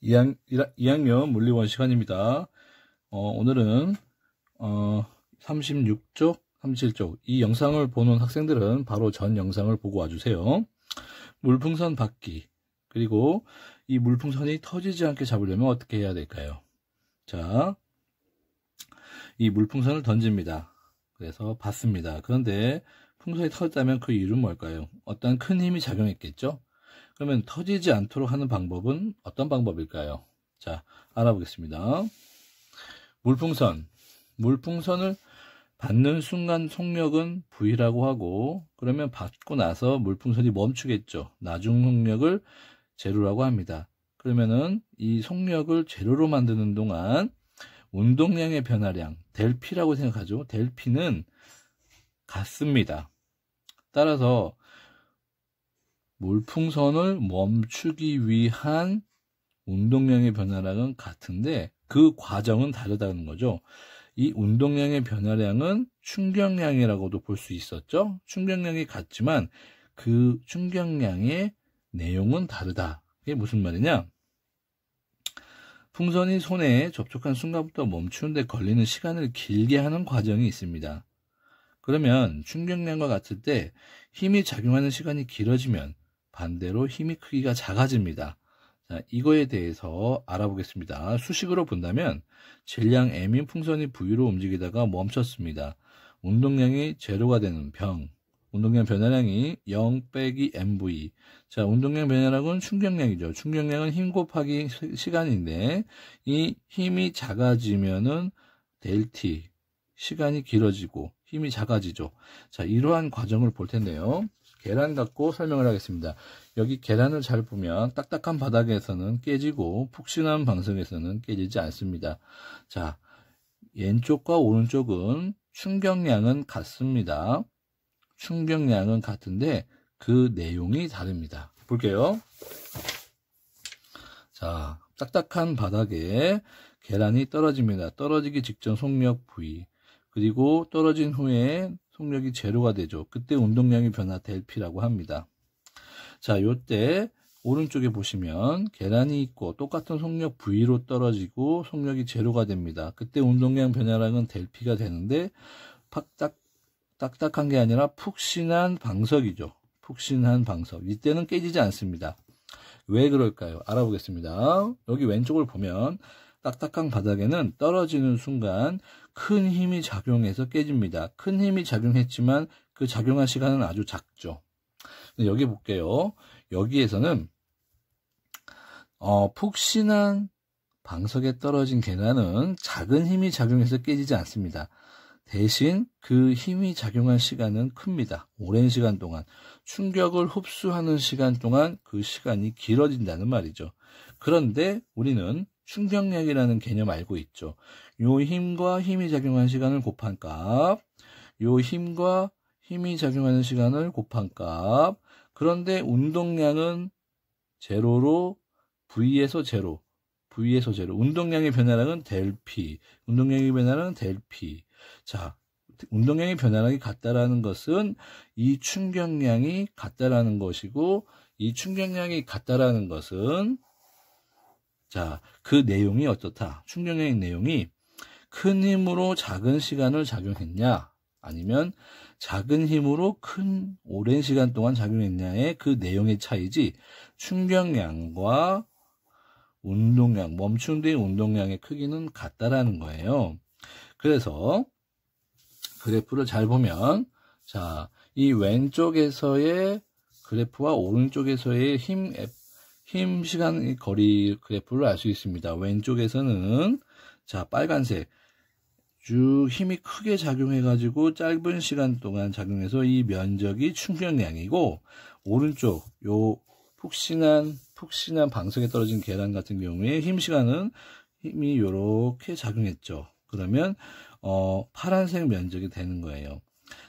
2학년 물리원 시간입니다. 오늘은 36쪽, 37쪽 이 영상을 보는 학생들은 바로 전 영상을 보고 와주세요. 물풍선 받기, 그리고 이 물풍선이 터지지 않게 잡으려면 어떻게 해야 될까요? 자, 이 물풍선을 던집니다. 그래서 받습니다. 그런데 풍선이 터졌다면 그 이유는 뭘까요? 어떤 큰 힘이 작용했겠죠? 그러면 터지지 않도록 하는 방법은 어떤 방법일까요? 자, 알아보겠습니다. 물풍선을 받는 순간 속력은 V라고 하고, 그러면 받고 나서 물풍선이 멈추겠죠. 나중 속력을 제로라고 합니다. 그러면은 이 속력을 제로로 만드는 동안 운동량의 변화량, 델피라고 생각하죠. 델피는 같습니다. 따라서 물풍선을 멈추기 위한 운동량의 변화량은 같은데 그 과정은 다르다는 거죠. 이 운동량의 변화량은 충격량이라고도 볼 수 있었죠. 충격량이 같지만 그 충격량의 내용은 다르다. 이게 무슨 말이냐? 풍선이 손에 접촉한 순간부터 멈추는데 걸리는 시간을 길게 하는 과정이 있습니다. 그러면 충격량과 같을 때 힘이 작용하는 시간이 길어지면 반대로 힘의 크기가 작아집니다. 자, 이거에 대해서 알아보겠습니다. 수식으로 본다면 질량 M인 풍선이 V로 움직이다가 멈췄습니다. 운동량이 제로가 되는 병. 운동량 변화량이 0 빼기 MV. 자, 운동량 변화량은 충격량이죠. 충격량은 힘 곱하기 시간인데 이 힘이 작아지면은 델T. 시간이 길어지고 힘이 작아지죠. 자, 이러한 과정을 볼 텐데요. 계란 갖고 설명을 하겠습니다. 여기 계란을 잘 보면 딱딱한 바닥에서는 깨지고 푹신한 방석에서는 깨지지 않습니다. 자, 왼쪽과 오른쪽은 충격량은 같습니다. 충격량은 같은데 그 내용이 다릅니다. 볼게요. 자, 딱딱한 바닥에 계란이 떨어집니다. 떨어지기 직전 속력 V. 그리고 떨어진 후에 속력이 제로가 되죠. 그때 운동량의 변화 델피라고 합니다. 자, 요때 오른쪽에 보시면 계란이 있고 똑같은 속력 V로 떨어지고 속력이 제로가 됩니다. 그때 운동량 변화량은 델피가 되는데 딱딱한 게 아니라 푹신한 방석이죠. 푹신한 방석. 이때는 깨지지 않습니다. 왜 그럴까요? 알아보겠습니다. 여기 왼쪽을 보면 딱딱한 바닥에는 떨어지는 순간 큰 힘이 작용해서 깨집니다. 큰 힘이 작용했지만 그 작용한 시간은 아주 작죠. 여기 볼게요. 여기에서는 푹신한 방석에 떨어진 계란은 작은 힘이 작용해서 깨지지 않습니다. 대신 그 힘이 작용한 시간은 큽니다. 오랜 시간 동안 충격을 흡수하는 시간 동안 그 시간이 길어진다는 말이죠. 그런데 우리는 충격량이라는 개념 알고 있죠. 요 힘과 힘이 작용한 시간을 곱한 값, 요 힘과 힘이 작용하는 시간을 곱한 값. 그런데 운동량은 제로로 V에서 제로. 운동량의 변화량은 델피. 운동량의 변화량은 델피. 자, 운동량의 변화량이 같다라는 것은 이 충격량이 같다라는 것이고, 이 충격량이 같다라는 것은 자, 그 내용이 어떻다? 충격량의 내용이 큰 힘으로 작은 시간을 작용했냐? 아니면 작은 힘으로 오랜 시간 동안 작용했냐의 그 내용의 차이지, 충격량과 운동량, 멈춘 뒤의 운동량의 크기는 같다라는 거예요. 그래서 그래프를 잘 보면, 자, 이 왼쪽에서의 그래프와 오른쪽에서의 힘 시간 거리 그래프를 알 수 있습니다. 왼쪽에서는 자, 빨간색 쭉 힘이 크게 작용해가지고 짧은 시간 동안 작용해서 이 면적이 충격량이고, 오른쪽 요 푹신한 방석에 떨어진 계란 같은 경우에 힘이 요렇게 작용했죠. 그러면 파란색 면적이 되는 거예요.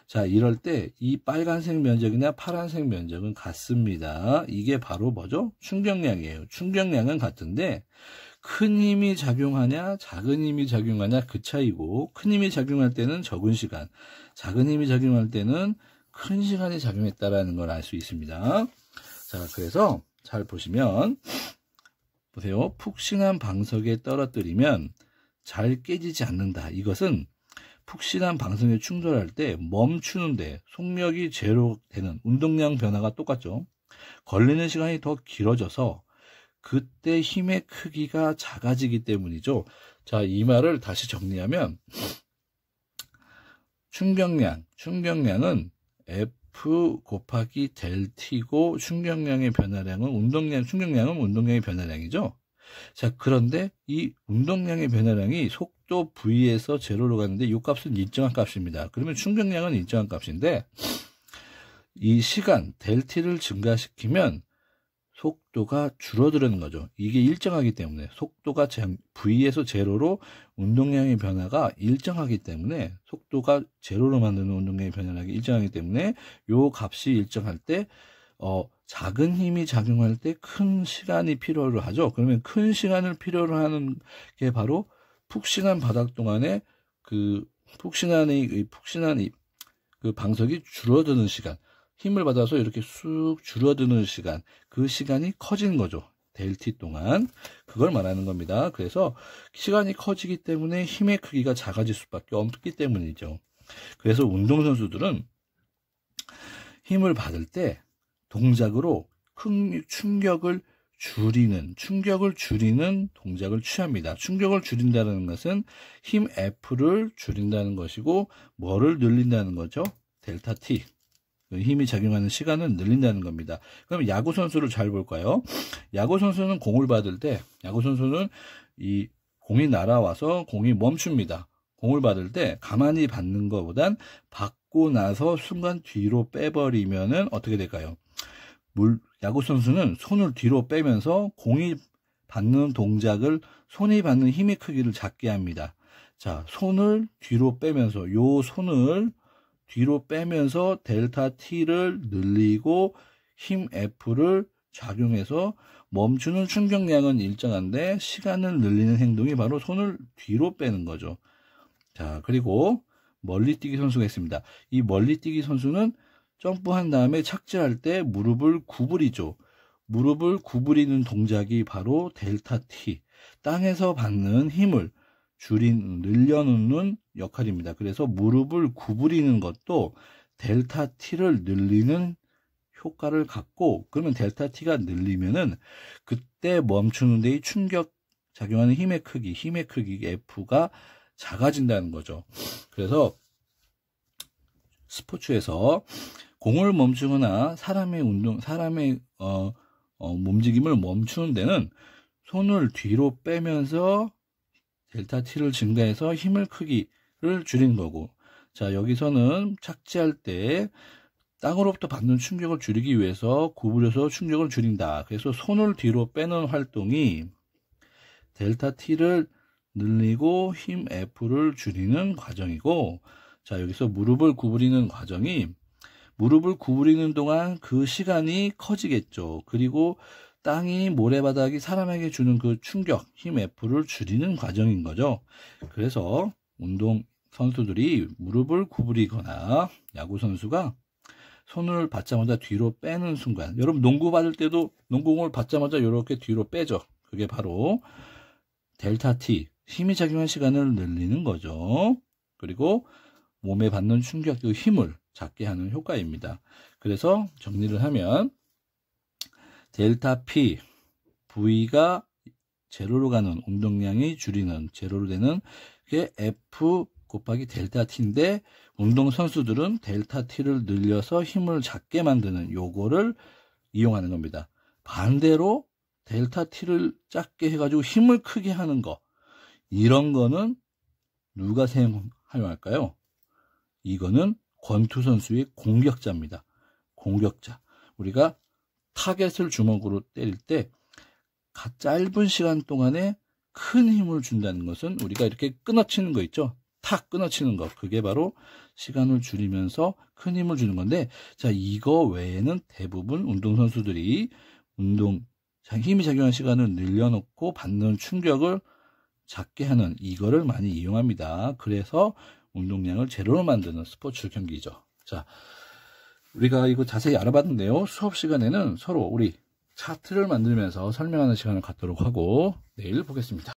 자, 이럴 때 이 빨간색 면적이나 파란색 면적은 같습니다. 이게 바로 뭐죠? 충격량이에요. 충격량은 같은데 큰 힘이 작용하냐 작은 힘이 작용하냐 그 차이고, 큰 힘이 작용할 때는 적은 시간, 작은 힘이 작용할 때는 큰 시간이 작용했다라는 걸 알 수 있습니다. 자, 그래서 잘 보시면 보세요. 푹신한 방석에 떨어뜨리면 잘 깨지지 않는다. 이것은 푹신한 방석에 충돌할 때 멈추는데 속력이 제로 되는 운동량 변화가 똑같죠. 걸리는 시간이 더 길어져서 그때 힘의 크기가 작아지기 때문이죠. 자, 이 말을 다시 정리하면 충격량은 F 곱하기 델 T고 충격량의 변화량은 충격량은 운동량의 변화량이죠. 자, 그런데 이 운동량의 변화량이 속도 V에서 제로로 가는데 이 값은 일정한 값입니다. 그러면 충격량은 일정한 값인데 이 시간 델 T를 증가시키면 속도가 줄어드는 거죠. 이게 일정하기 때문에 속도가 V에서 제로로 운동량의 변화가 일정하기 때문에 속도가 제로로 만드는 운동량의 변화량이 일정하기 때문에 요 값이 일정할 때 작은 힘이 작용할 때 큰 시간이 필요로 하죠. 그러면 큰 시간을 필요로 하는 게 바로 푹신한 바닥 동안에 푹신한 그 방석이 줄어드는 시간, 힘을 받아서 이렇게 쑥 줄어드는 시간, 그 시간이 커지는 거죠. 델 T 동안. 그걸 말하는 겁니다. 그래서 시간이 커지기 때문에 힘의 크기가 작아질 수밖에 없기 때문이죠. 그래서 운동선수들은 힘을 받을 때 동작으로 큰 충격을 줄이는 동작을 취합니다. 충격을 줄인다는 것은 힘 F를 줄인다는 것이고 뭐를 늘린다는 거죠? 델타 T. 힘이 작용하는 시간을 늘린다는 겁니다. 그럼 야구 선수를 잘 볼까요? 야구 선수는 공을 받을 때 이 공이 날아와서 공이 멈춥니다. 공을 받을 때 가만히 받는 것보단 받고 나서 순간 뒤로 빼버리면은 어떻게 될까요? 야구 선수는 손을 뒤로 빼면서 공이 받는 동작을 손이 받는 힘의 크기를 작게 합니다. 자, 손을 뒤로 빼면서 손을 뒤로 빼면서 델타 T를 늘리고 힘 F를 작용해서 멈추는 충격량은 일정한데 시간을 늘리는 행동이 바로 손을 뒤로 빼는 거죠. 자, 그리고 멀리뛰기 선수가 있습니다. 이 멀리뛰기 선수는 점프한 다음에 착지할 때 무릎을 구부리죠. 무릎을 구부리는 동작이 바로 델타 T, 땅에서 받는 힘을 늘려놓는 역할입니다. 그래서 무릎을 구부리는 것도 델타 T를 늘리는 효과를 갖고, 그러면 델타 T가 늘리면은 그때 멈추는 데의 충격 작용하는 힘의 크기 F가 작아진다는 거죠. 그래서 스포츠에서 공을 멈추거나 사람의 움직임을 멈추는 데는 손을 뒤로 빼면서 델타 T를 증가해서 힘을 크기를 줄이는 거고, 자, 여기서는 착지할 때 땅으로부터 받는 충격을 줄이기 위해서 구부려서 충격을 줄인다. 그래서 손을 뒤로 빼는 활동이 델타 T를 늘리고 힘 F를 줄이는 과정이고, 자, 여기서 무릎을 구부리는 과정이 무릎을 구부리는 동안 그 시간이 커지겠죠. 그리고 땅이 모래바닥이 사람에게 주는 그 충격, 힘 F를 줄이는 과정인 거죠. 그래서 운동 선수들이 무릎을 구부리거나 야구 선수가 손을 받자마자 뒤로 빼는 순간, 여러분 농구 받을 때도 농구공을 받자마자 이렇게 뒤로 빼죠. 그게 바로 델타 T, 힘이 작용한 시간을 늘리는 거죠. 그리고 몸에 받는 충격, 그 힘을 작게 하는 효과입니다. 그래서 정리를 하면 델타 P, V가 제로로 가는 운동량이 제로로 되는 게 F 곱하기 델타 T인데, 운동선수들은 델타 T를 늘려서 힘을 작게 만드는 요거를 이용하는 겁니다. 반대로 델타 T를 작게 해가지고 힘을 크게 하는 거, 이런 거는 누가 사용할까요? 이거는 권투 선수의 공격자입니다. 공격자. 우리가 타겟을 주먹으로 때릴 때 짧은 시간 동안에 큰 힘을 준다는 것은 우리가 이렇게 끊어치는 거 있죠? 탁 끊어치는 거. 그게 바로 시간을 줄이면서 큰 힘을 주는 건데, 자, 이거 외에는 대부분 운동선수들이 힘이 작용한 시간을 늘려놓고 받는 충격을 작게 하는 이거를 많이 이용합니다. 그래서 운동량을 제로로 만드는 스포츠 경기죠. 자, 우리가 이거 자세히 알아봤는데요. 수업 시간에는 서로 우리 차트를 만들면서 설명하는 시간을 갖도록 하고 내일 보겠습니다.